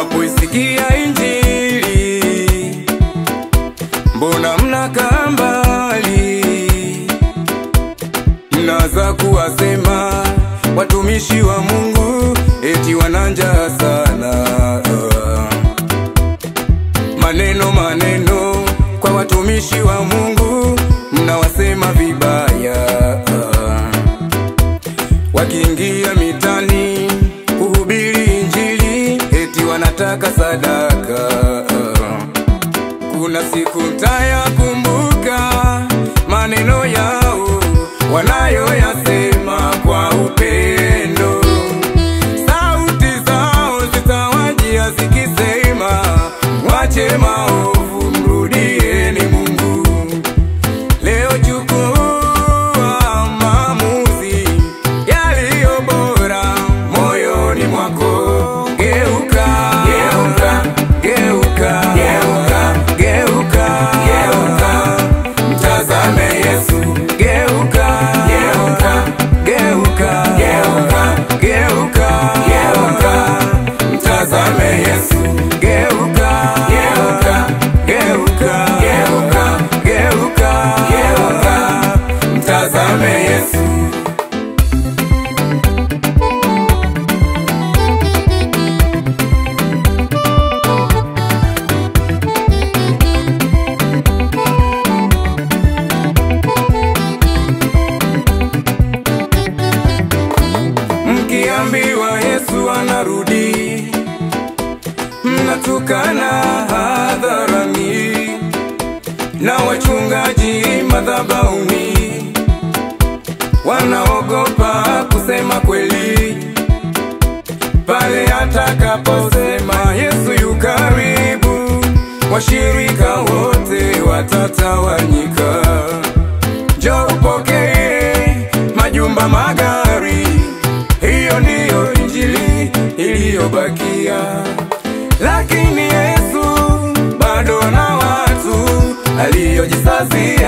Mnapoisikia Injili, mbona mnakaa mbali? Mnaanza kuwasema watumishi wa Mungu eti wana njaa sana. Maneno kwa watumishi wa Mungu mnawasema vibaya. Wakiingia mitani kuhubiri Injili eti wanataka sadaka. Kuna siku mtayakumbuka maneno yao wanayoyasema kwa upendo. Sauti zao zitawajia zikisema, wache maovu mrudieni Mungu. Leo chukua maamuzi yaliyo bora moyoni mwako. Geuka, geuka, geuka, geuka, geuka, geuka, mtazame Yesu. Geuka, geuka, geuka, geuka, geuka, geuka, mtazame Yesu. Geuka, geuka, geuka, geuka, geuka, geuka, mtazame Yesu. Mkiambiwa Yesu anarudi, mnatukana hadharani, na wachungaji madhabahuni wanaogopa kusema kweli. Pale atakaposema Yesu yu karibu, washirika wote watatawanyika. Njoo upokee majumba, magari, hiyo ndiyo Injili iliyobakia. Lakini Yesu bado na watu aliyojisazia.